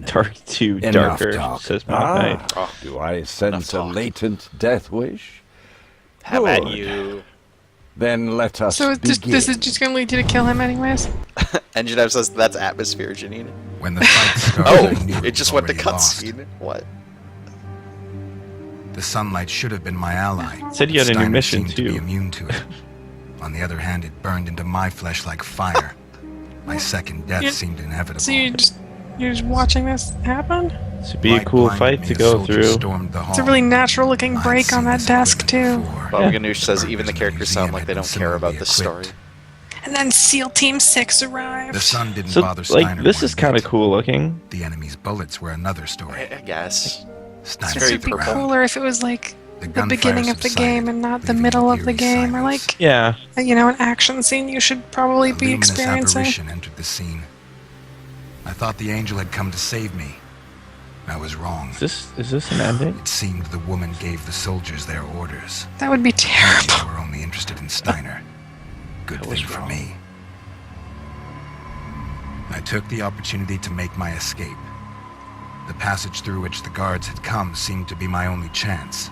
Dark to Enough darker, talk. says Mock Knight. Do I sense a talk. latent death wish? How about Good. you? Then let us So begin. this is just gonna lead you to kill him anyways? Engine F says that's atmosphere, Janine. When the fight started, I knew Oh, it just was went to already lost. cutscene. What? The sunlight should have been my ally. Said you had a new Steiner mission, seemed to be too. immune to it. On the other hand, it burned into my flesh like fire. My second death You- seemed inevitable. So you're just watching this happen? This would be a Light cool blinded fight me to as go soldiers through. stormed the It's a hall. really natural looking I'd break on seen that this desk equipment too. before. Baba Ganoush says The even the workers in characters museum sound like had they been don't care about similarly the story. equipped. And then SEAL Team 6 arrived. The sun didn't So, bother Steiner this one is kind of bit. cool looking. The enemy's bullets were another story. I guess. Steiner This very would be purple. cooler if it was like the gunfire beginning of the subsided, game and not the leaving middle an of the eerie game, or silence. like, Yeah. you know, an action scene you should probably A be luminous experiencing. apparition entered the scene. I thought the angel had come to save me. I was wrong. Is this an ending? It seemed the woman gave the soldiers their orders. That would be They terrible. were only interested in Steiner. Good I was thing for wrong. me. I took the opportunity to make my escape. The passage through which the guards had come seemed to be my only chance.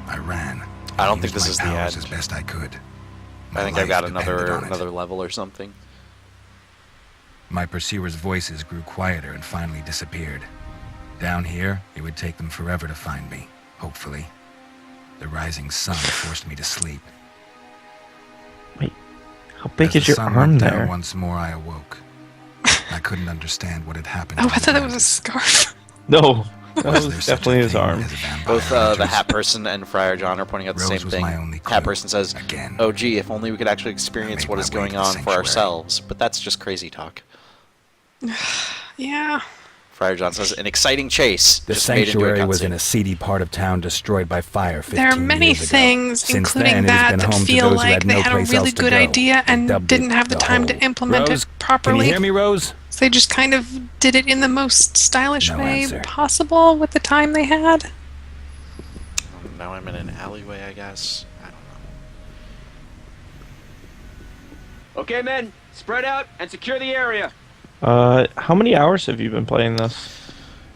I ran. I don't and think used this my is the powers end. as best I could. I My think I've got life depended another on it. another level or something. My pursuers' voices grew quieter and finally disappeared. Down here, it would take them forever to find me, hopefully. The rising sun forced me to sleep. Wait, how big As is the your sun arm went down there? once more, I awoke. I couldn't understand what had happened. Oh, to I the thought that was a bandits. scarf. No, that Was was there such a definitely his thing arm. as vampire Both the hunters? Hat Person and Friar John are pointing out the Rose same was thing. my only clue. Hat Person says, Again. "Oh, gee, if only we could actually experience made what my is way going to the on for sanctuary. ourselves." But that's just crazy talk. Yeah. Friar John says, "An exciting chase." The just made into a sanctuary was cutscene." in a seedy part of town destroyed by fire 15 There are many years ago. things, Since including then, it has that, been that home to feel those who like had they no had a place really else to good go. idea They and dubbed didn't it have the time Hole. to implement Rose, it properly. Can you hear me, Rose? So they just kind of did it in the most stylish No way answer. possible with the time they had. Now I'm in an alleyway, I guess. I don't know. Okay, men, spread out and secure the area. How many hours have you been playing this?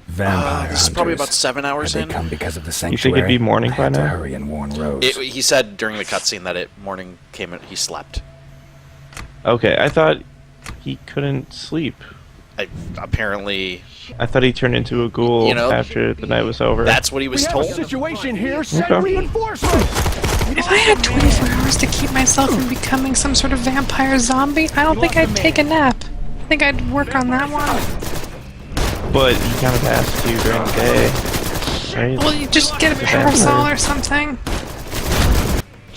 Vampire This is probably hunters. about 7 hours Had in. they come because of the You sanctuary? think it'd be morning I by had to now? hurry and warn Rose. He said during the cutscene that morning came and he slept. Okay, I thought he couldn't sleep. Apparently, I thought he turned into a ghoul You know, after the night was over. that's what he was told. situation here. Send Okay. reinforcements. If I had 24 hours to keep myself from becoming some sort of vampire zombie, I don't think I'd take a nap. I think I'd work on that one. But you kind of has to during the day, right? Well, you just get a parasol or something.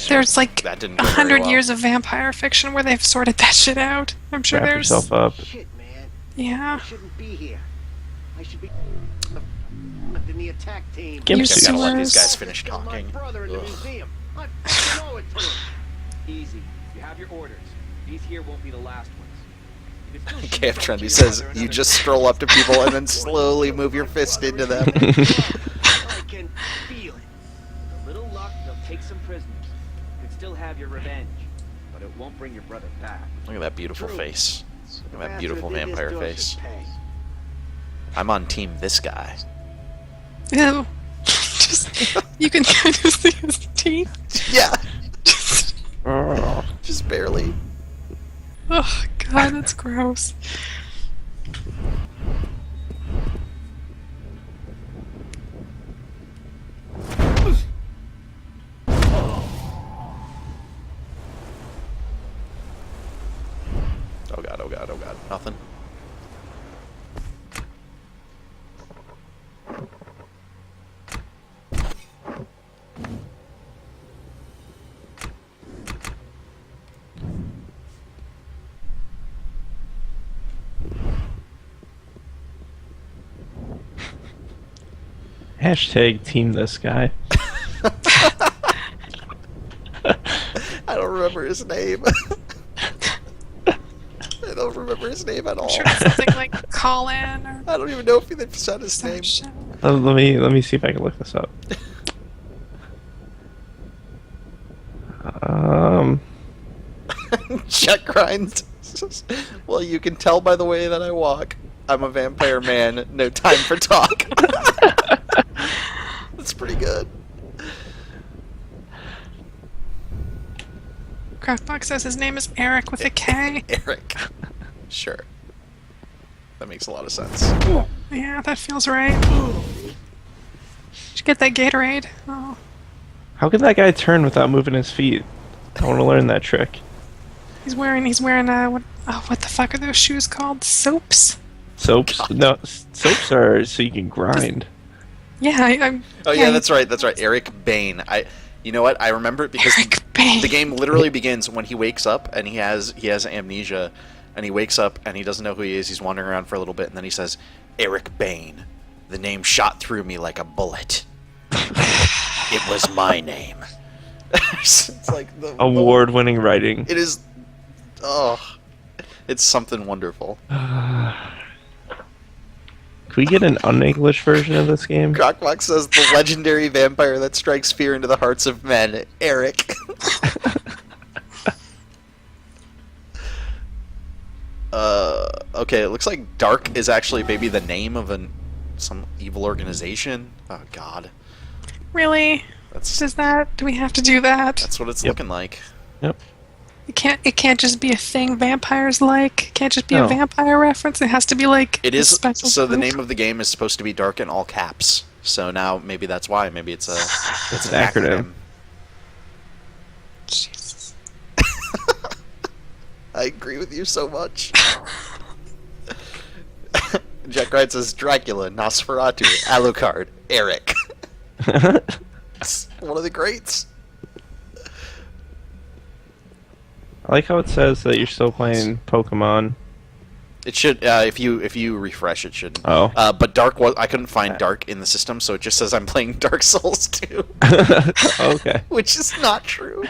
There's like That didn't go very 100 well. years of vampire fiction where they've sorted that shit out. I'm sure Wrap there's... yourself up. Shit, man. Yeah. I shouldn't be here. I should be in the attack team. Gimp You Just gotta let these Useless. guys finish Killed my talking. brother in the Ugh. museum. I fucking owe it to him. Easy. You have your orders. These here won't be the last ones. You can still shoot KF some Trendy kids says out there you another just day. stroll up to people and then slowly move your fist into them. I can feel it. With a little luck, they'll take some prisoners. You can still have your revenge, but it won't bring your brother back. Look at that beautiful True. face. Look at that Bastard beautiful did this vampire to us face. should pay. I'm on team this guy. Ew. Just, you can kind of see his teeth. Yeah, Oh. just barely. Oh, God, that's gross. Oh god, oh god, oh god. Nothing. Hashtag team this guy. I don't remember his name. I don't remember his name at all. I'm sure it's something like Colin or I don't even know if he said his some name. shit. Let me see if I can look this up. Chuck grinds. Well, you can tell by the way that I walk. I'm a vampire man. No time for talk. That's pretty good. Craftbox says his name is Eric with a K. Eric. Sure. That makes a lot of sense. Yeah, that feels right. Did you get that Gatorade? Oh. How can that guy turn without moving his feet? I want to learn that trick. He's wearing what the fuck are those shoes called? Soaps? Soaps? No, soaps are so you can grind. Yeah, Oh yeah, that's right. That's right. Eric Bane. You know what? I remember it because Eric Bane. the game literally begins when he wakes up and he has amnesia, and he wakes up and he doesn't know who he is. He's wandering around for a little bit, and then he says, "Eric Bane. The name shot through me like a bullet. It was my name." It's like the Award-winning writing. It is. Oh, it's something wonderful. Can we get an un-English version of this game? Crockbox says the legendary vampire that strikes fear into the hearts of men, Eric. Okay, it looks like Dark is actually maybe the name of some evil organization. Oh God. Really? Do we have to do that? That's what it's looking like. Yep. It can't just be a thing vampires like. It can't just be No. a vampire reference. It has to be like It a is. special So the group. name of the game is supposed to be Dark in all caps. So now maybe that's why. Maybe it's an acronym. Jesus. I agree with you so much. Jack Wright says Dracula, Nosferatu, Alucard, Eric. It's one of the greats. I like how it says that you're still playing Pokemon. It should, if you refresh, it should. Oh. But Dark I couldn't find Dark in the system, so it just says I'm playing Dark Souls 2. Okay. Which is not true.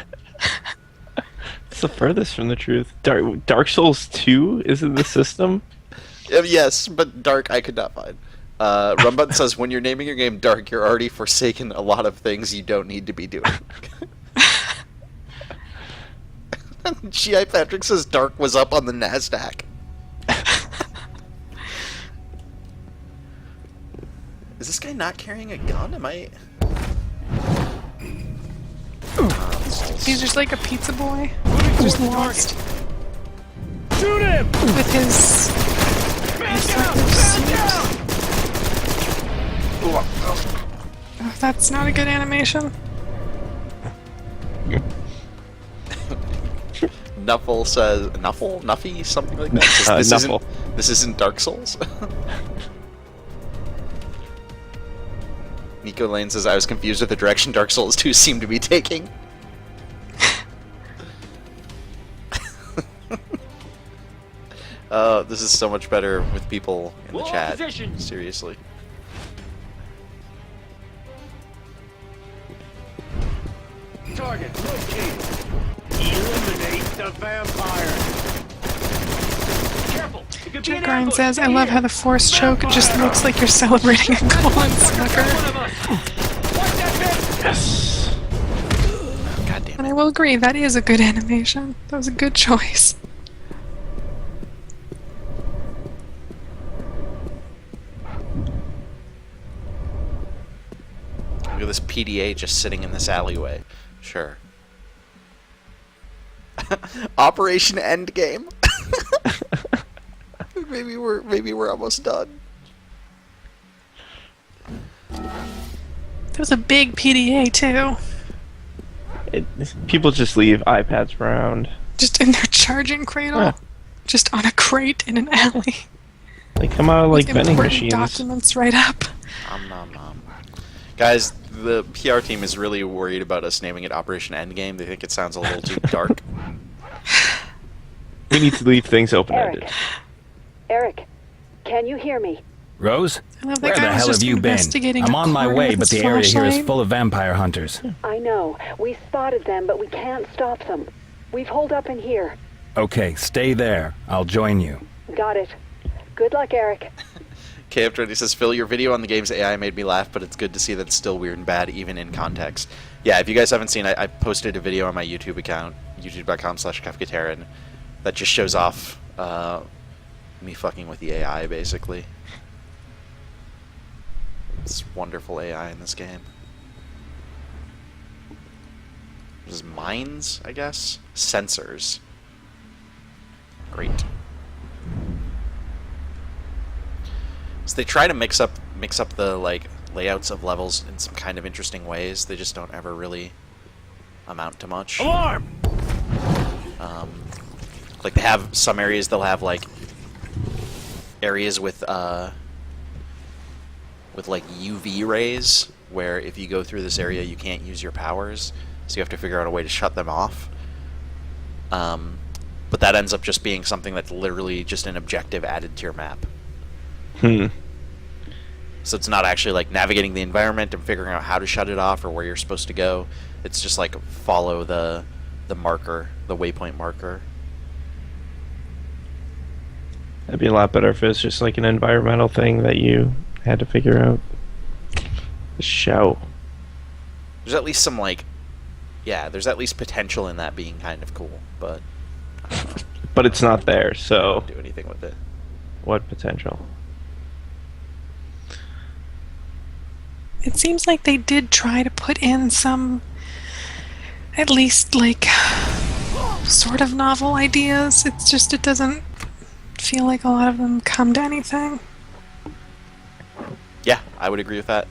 It's the furthest from the truth. Dark Souls 2 is in the system? Yes, but Dark I could not find. Rumbun says when you're naming your game Dark, you're already forsaken a lot of things you don't need to be doing. G.I. Patrick says Dark was up on the NASDAQ. Is this guy not carrying a gun? Am I... He's just like a pizza boy. Just lost. Shoot him! With his reflective suit. Oh, that's not a good animation. Nuffle says... Nuffy? Something like that. Says, Nuffle. This isn't Dark Souls? Nico Lane says, I was confused with the direction Dark Souls 2 seemed to be taking. This is so much better with people in the chat. Seriously. Target located. Eliminate the vampire. Careful. It could be an Jack Ryan ambush. says, I love how the force choke just looks like you're celebrating a golden sucker. Yes. God damn And it. I will agree, that is a good animation. That was a good choice. Look at this PDA just sitting in this alleyway. Sure. Operation Endgame. maybe we're almost done. There was a big PDA too. People just leave iPads around. Just in their charging cradle. Yeah. Just on a crate in an alley. They come out like With vending important machines. documents right up. Nom nom nom. Guys, the PR team is really worried about us naming it Operation Endgame. They think it sounds a little too dark. We need to leave things open-ended. Eric, can you hear me? Rose? I love that Where the guy was hell just have you been? investigating I'm a on my corner way, with but his the area here is flashlight. full of vampire hunters. I know. We spotted them, but we can't stop them. We've holed up in here. Okay, stay there. I'll join you. Got it. Good luck, Eric. KF20 says, Phil, your video on the game's AI made me laugh, but it's good to see that it's still weird and bad, even in context. Yeah, if you guys haven't seen, I posted a video on my YouTube account, youtube.com/KefkaTerran, that just shows off me fucking with the AI, basically. It's wonderful AI in this game. There's mines, I guess? Sensors. Great. So they try to mix up the like layouts of levels in some kind of interesting ways. They just don't ever really amount to much. Alarm! Like they have some areas, they'll have like areas with like UV rays, where if you go through this area you can't use your powers, so you have to figure out a way to shut them off. But that ends up just being something that's literally just an objective added to your map. So it's not actually like navigating the environment and figuring out how to shut it off or where you're supposed to go. It's just like follow the marker, the waypoint marker. That'd be a lot better if it was just like an environmental thing that you had to figure out. The show. There's at least some like, yeah, there's at least potential in that being kind of cool, but I don't know. But it's not there, so Do anything with it. what potential? It seems like they did try to put in some, at least like, sort of novel ideas. It's just, it doesn't feel like a lot of them come to anything. Yeah, I would agree with that.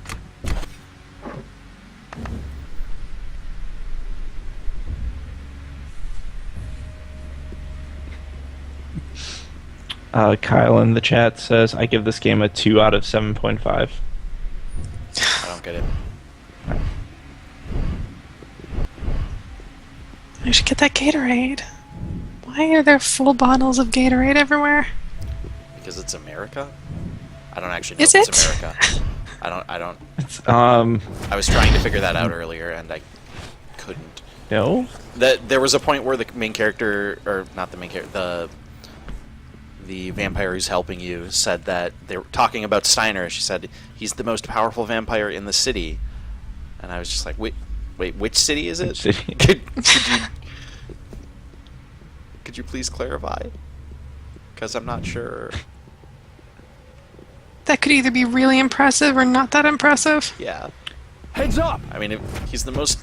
Kyle in the chat says, I give this game a 2 out of 7.5. I don't get it. I should get that Gatorade. Why are there full bottles of Gatorade everywhere? Because it's America? I don't actually know Is if it's it? America. I don't. It's, I was trying to figure that out earlier and I couldn't. no? There was a point where the main character, or not the main character, the vampire who's helping you said that they were talking about Steiner. She said he's the most powerful vampire in the city, and I was just like, wait, which city is it? Which city? Could you please clarify? Because I'm not sure. That could either be really impressive or not that impressive. Yeah, Heads up! I mean, he's the most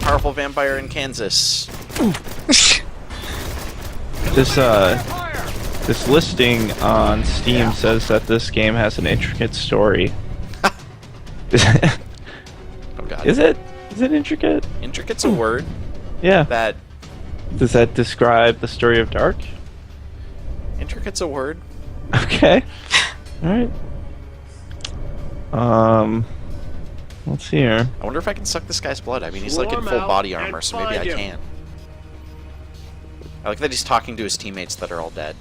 powerful vampire in Kansas. This listing on Steam says that this game has an intricate story. Oh god. Is it? Is it intricate? Intricate's a word Yeah. that. Does that describe the story of Dark? Intricate's a word. Okay. Alright. Let's see here. I wonder if I can suck this guy's blood. I mean, he's like in Swarm full out body and armor, so maybe I find him. can. I like that he's talking to his teammates that are all dead.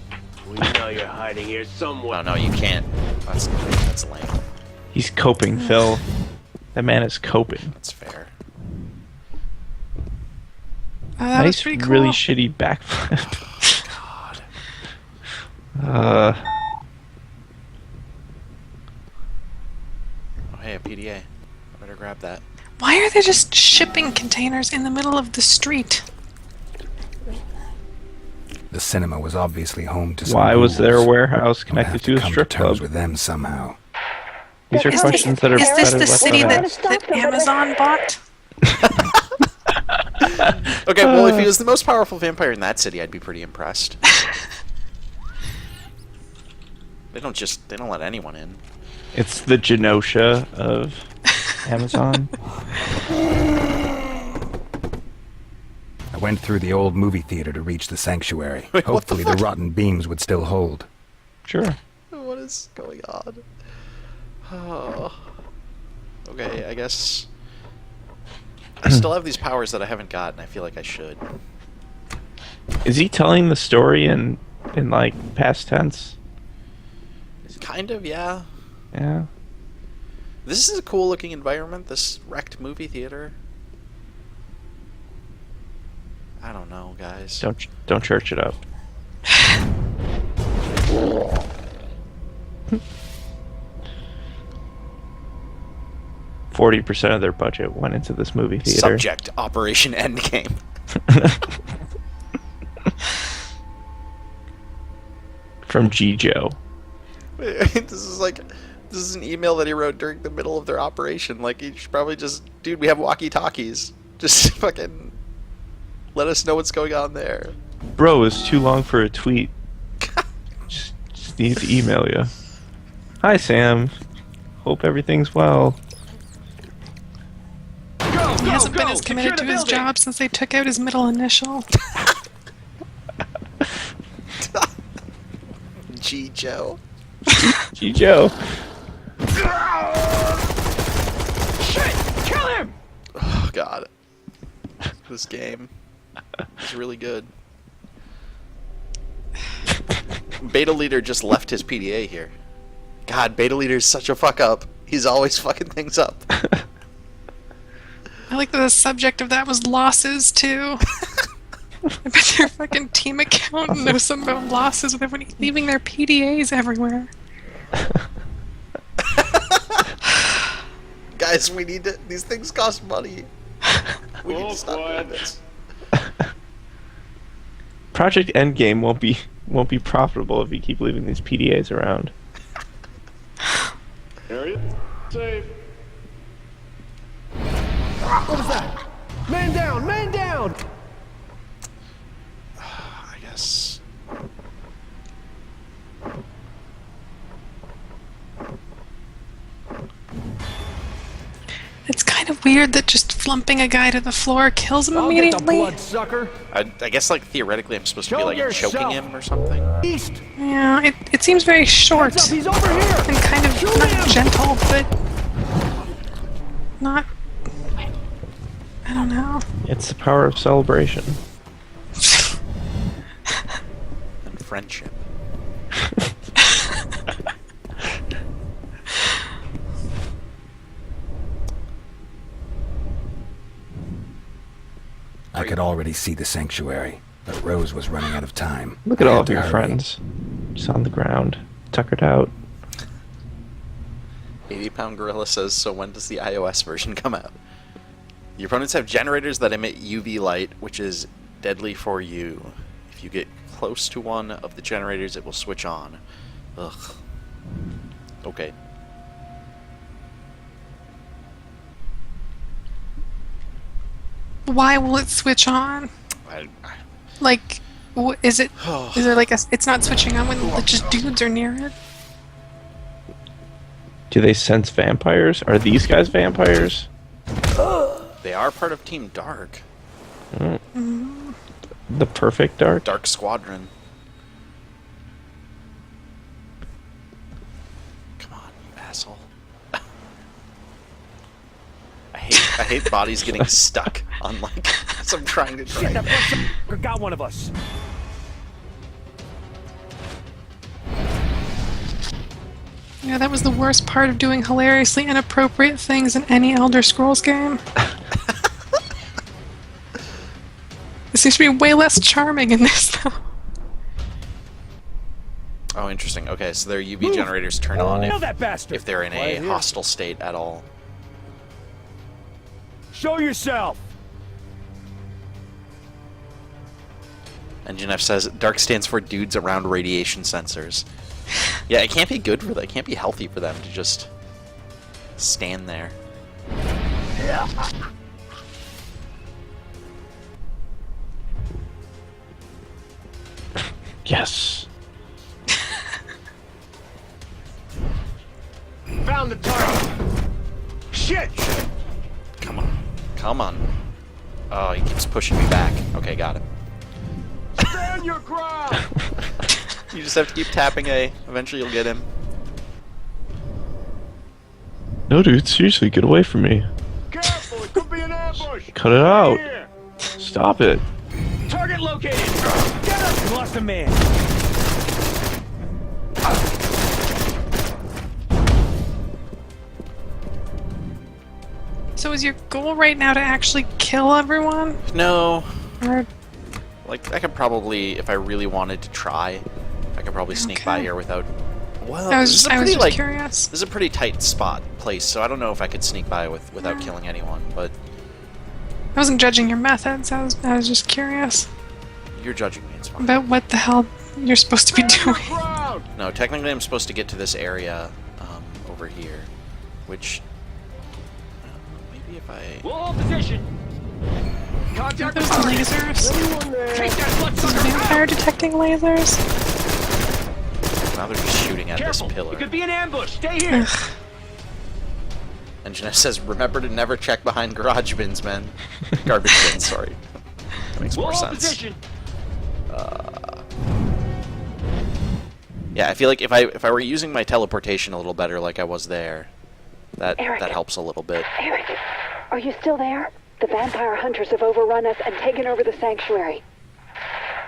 We know you're hiding here somewhere. Oh no, you can't. That's lame. He's coping, Phil. That man is coping. That's fair. That was Nice, pretty cool. really shitty backflip. God. Oh hey, a PDA. I better grab that. Why are they just shipping containers in the middle of the street? The cinema was obviously home to some Why was there a ghouls. warehouse I'm gonna connected have to a come strip terms club? with them somehow. These are Is questions that are is this better the left city unasked. that Amazon bought? Okay, well, if he was the most powerful vampire in that city, I'd be pretty impressed. They don't let anyone in. It's the Genosha of Amazon. I went through the old movie theater to reach the sanctuary. Wait, what the Hopefully fuck? the rotten beams would still hold. Sure. What is going on? Oh. Okay, I guess. I still have these powers that I haven't got, and I feel like I should. Is he telling the story in like past tense? Kind of, yeah. Yeah. This is a cool looking environment, this wrecked movie theater. I don't know, guys. Don't church it up. 40% of their budget went into this movie theater. Subject Operation Endgame. From G. Joe. This is an email that he wrote during the middle of their operation. Like, he should probably just, dude, we have walkie-talkies. Just fucking let us know what's going on there. Bro, it's too long for a tweet. just need to email you. Hi, Sam. Hope everything's well. He hasn't been as committed to his job since they took out his middle initial. G. Joe. G. Joe. Shit! Kill him! Oh, God. This game is really good. Beta Leader just left his PDA here. God, Beta Leader's such a fuck up. He's always fucking things up. I like that the subject of that was losses, too. I bet their fucking team accountant knows something about losses with everybody leaving their PDAs everywhere. Guys, we need to... These things cost money. We need to stop doing this. Project Endgame won't be profitable if you keep leaving these PDAs around. Area safe. What was that? Man down! Man down! I guess... It's kind of weird that just flumping a guy to the floor kills him immediately. Sucker! I guess, like, theoretically I'm supposed to be, Show like, yourself. choking him or something. East! Yeah, it seems very short Heads up, he's over here! and kind of Shoot not him! gentle, but not... I don't know. It's the power of celebration. And friendship. I could already see the sanctuary, but Rose was running out of time. Look at I all had of to your hurry. friends. Just on the ground. Tuckered out. 80-pound gorilla says, so when does the iOS version come out? Your opponents have generators that emit UV light, which is deadly for you. If you get close to one of the generators, it will switch on. Ugh. Okay. Why will it switch on? I, Like, is it? Is there like a? It's not switching on when just dudes are near it. Do they sense vampires? Are these guys vampires? they are part of Team Dark. The perfect dark? Dark Squadron. Come on, you asshole. I hate bodies getting stuck on, like, as I'm trying to Shit, drive. that fucker got one of us. Yeah, that was the worst part of doing hilariously inappropriate things in any Elder Scrolls game. It seems to be way less charming in this, though. Oh, interesting. Okay, so their UV generators turn on Kill if, that bastard! if they're in a Right here. hostile state at all. Show yourself! Engine F says Dark stands for dudes around radiation sensors. Yeah, it can't be good for them. It can't be healthy for them to just stand there. Yes. Found the target! Shit! Come on. Come on. Oh, he keeps pushing me back. Okay, got him. Stand your ground! You just have to keep tapping A. Eventually you'll get him. No, dude, seriously, get away from me. Careful, it could be an ambush! Cut it out. Here. Stop it. Target located! Get up! We lost a man! So is your goal right now to actually kill everyone? No. Or Like, I could probably, if I really wanted to try, I could probably sneak by Okay. here without... Well, I this was is a I was pretty, just like, curious. this is a pretty tight spot place, so I don't know if I could sneak by without killing anyone, but I wasn't judging your methods. I was just curious you're judging me, it's fine. about what the hell you're supposed to be Stand your doing. ground! ground! No, technically I'm supposed to get to this area over here, which maybe if I. We'll hold position. Contact There's the the target. lasers. Take that Is bloodsucker vampire out! detecting lasers? Now they're just shooting at Careful! this pillar. It could be an ambush. Stay here. Ugh. And Jeanette says, "Remember to never check behind garage bins, men." Garbage bins, sorry. That makes We'll more hold sense. position. Yeah, I feel like if I were using my teleportation a little better, like I was there, that Eric. helps a little bit. Eric, are you still there? The vampire hunters have overrun us and taken over the sanctuary.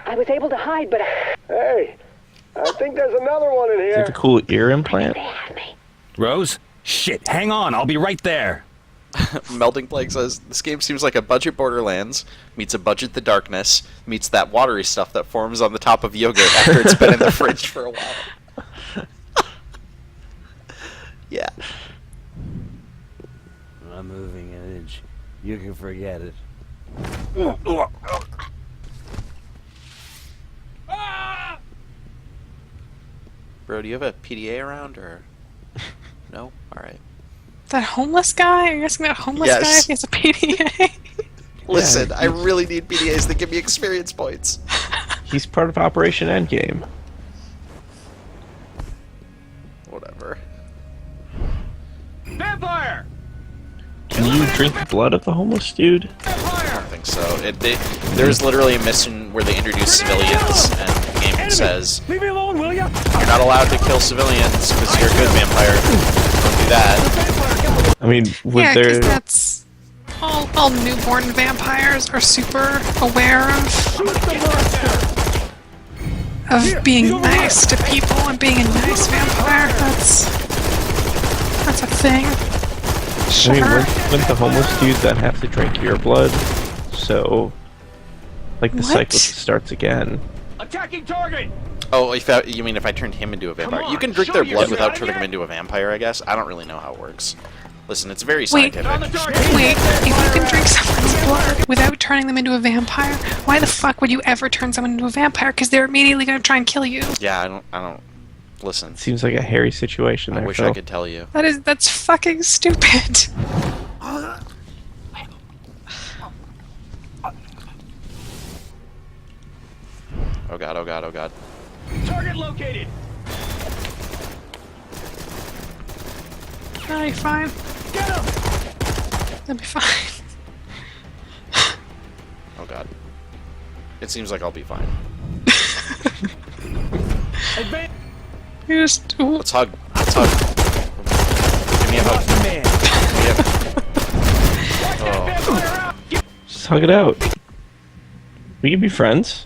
I was able to hide, but Hey, I think there's another one in Is it here. the cool ear implant? they had me. Rose? Shit, hang on, I'll be right there. Melting Plague says, "This game seems like a budget Borderlands meets a budget The Darkness meets that watery stuff that forms on the top of yogurt after it's been in the fridge for a while." Yeah. I'm moving an inch. You can forget it. Bro, do you have a PDA around, or no? Alright. That homeless guy? Are you asking that homeless Yes. guy if he has a PDA? Listen, I really need PDAs that give me experience points. He's part of Operation Endgame. Whatever. Vampire! Can you drink the blood of the homeless dude? I don't think so. There's literally a mission where they introduce civilians, and the game says, Leave me alone, will ya? "You're not allowed to kill civilians because you're a good vampire. Don't do that." I mean, would Yeah, there... because that's all newborn vampires are super aware of being nice to people and being a nice vampire. That's a thing. I mean, Sure. wouldn't the homeless dude then have to drink your blood? So, like, the What? cycle starts again. Attacking target! Oh, you mean if I turned him into a vampire? Come on, You can drink show their blood yourself. without turning him into a vampire, I guess. I don't really know how it works. Listen, it's very Wait. scientific. On the target! Wait, if you can drink someone's blood without turning them into a vampire, why the fuck would you ever turn someone into a vampire? Because they're immediately going to try and kill you. Yeah, I don't. Listen, Seems like a hairy situation I there, wish Phil. I could tell you. That's fucking stupid. Oh god, oh god, oh god. Target located! No, you're fine. Get him! That'll be fine. Oh god. It seems like I'll be fine. You just... Ooh. Let's hug. Let's hug. Give me a hug. Give me a... Oh. Just hug it out. We can be friends.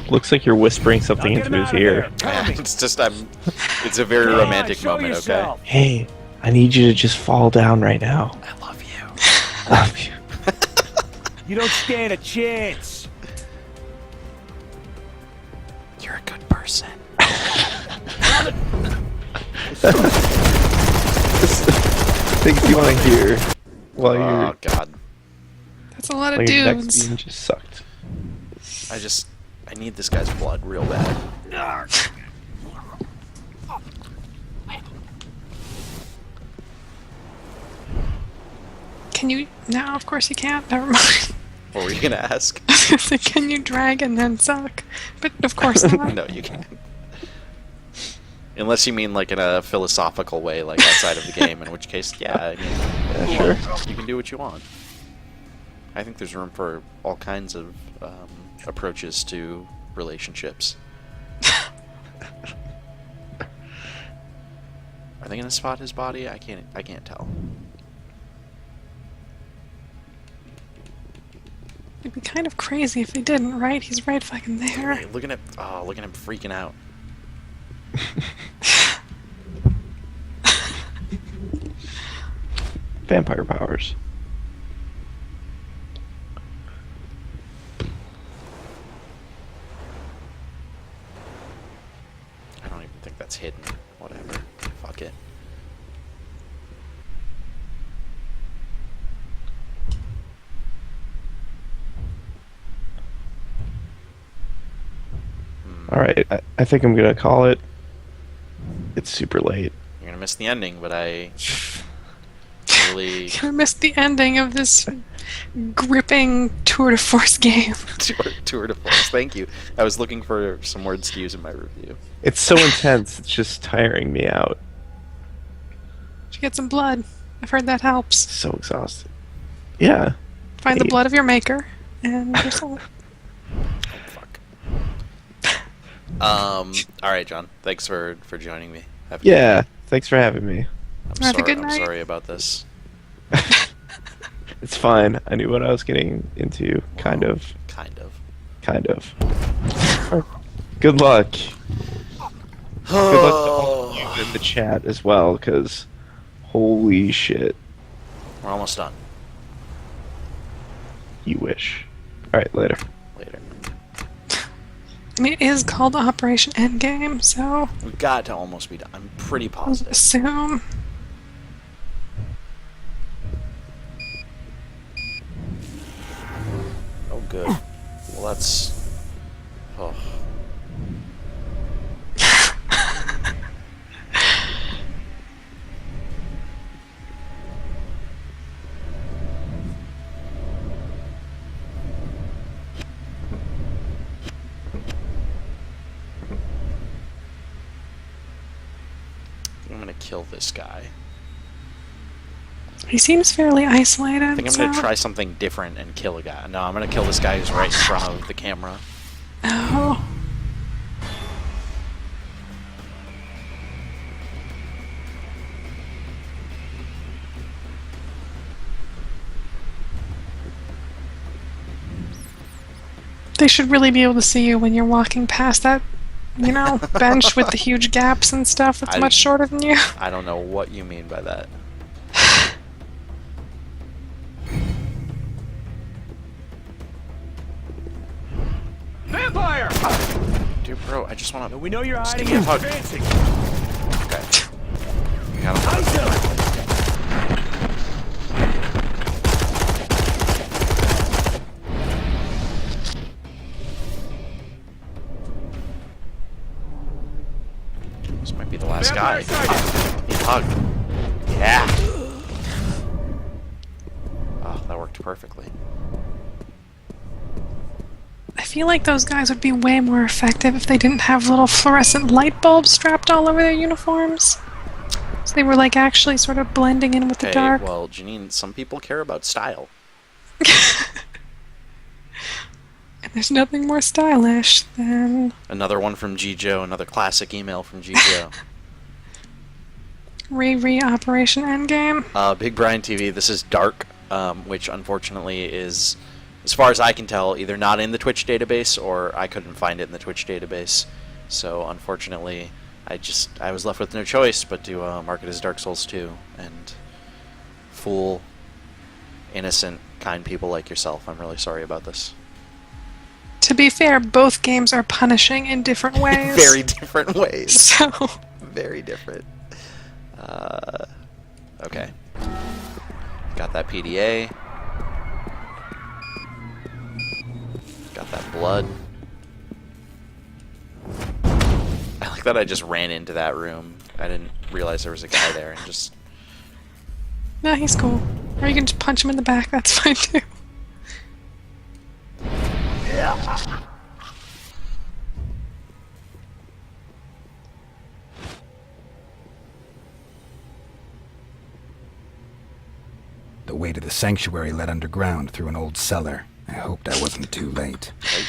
Looks like you're whispering something into his ear. Yeah, it's just it's a very romantic moment, okay? Hey, I need you to just fall down right now. I love you. Love you. You don't stand a chance. You're a good person. Things you want to hear while Oh you're god. That's a lot of while your next dudes. scene just sucked. I need this guy's blood real bad. Can you... No, of course you can't. Never mind. What were you gonna ask? So can you drag and then suck? But of course not. No, you can't. Unless you mean like in a philosophical way, like outside of the game, in which case, yeah, I mean, Yeah, sure. you can do what you want. I think there's room for all kinds of approaches to relationships. Are they gonna spot his body? I can't tell. It'd be kind of crazy if they didn't, right? He's right fucking there. Hey, look at him freaking out. Vampire powers. Alright, I think I'm gonna call it. It's super late. You're gonna miss the ending, but I really I missed the ending of this gripping tour de force game. tour de force. Thank you. I was looking for some words to use in my review. It's so intense, it's just tiring me out. Did you get some blood? I've heard that helps. So exhausted. Yeah. Find the Hey. blood of your maker and yourself. Fuck. All right, John. Thanks for joining me. Have a good Yeah, night. thanks for having me. Have a good I'm night. sorry about this. It's fine. I knew what I was getting into. Kind of. Kind of. Kind of. Good luck. Good luck to all of you in the chat as well, because holy shit, We're almost done. you wish. Alright, later. Later. I mean, it is called Operation Endgame, so We've got to almost be done. I'm pretty I would positive. assume. Oh, good. Well, that's. Oh. I'm gonna kill this guy. He seems fairly isolated. I think I'm so. gonna try something different and kill a guy. No, I'm gonna kill this guy who's right in front of the camera. Oh. They should really be able to see you when you're walking past that, bench with the huge gaps and stuff that's I- much shorter than you. I don't know what you mean by that. Vampire! Dude, bro, I just wanna. We know you're Just hiding give me a and hug. advancing. Okay. You got him. This might be the last guy. Need a hug. Yeah. Oh, that worked perfectly. I feel like those guys would be way more effective if they didn't have little fluorescent light bulbs strapped all over their uniforms. So they were like actually sort of blending in with the Okay, dark. well, Janine, some people care about style. And there's nothing more stylish than Another one from G. Joe, another classic email from G. Joe. Re Operation Endgame. Big Brian TV, this is Dark, which unfortunately is, as far as I can tell, either not in the Twitch database or I couldn't find it in the Twitch database. So unfortunately, I was left with no choice but to mark it as Dark Souls 2 and fool innocent, kind people like yourself. I'm really sorry about this. To be fair, both games are punishing in different ways. Very different ways. So, Very different. Okay. Got that PDA. Got that blood. I like that I just ran into that room. I didn't realize there was a guy there and just... no, he's cool. Or you can just punch him in the back, that's fine too. The way to the sanctuary led underground through an old cellar. I hoped I wasn't too late. Right?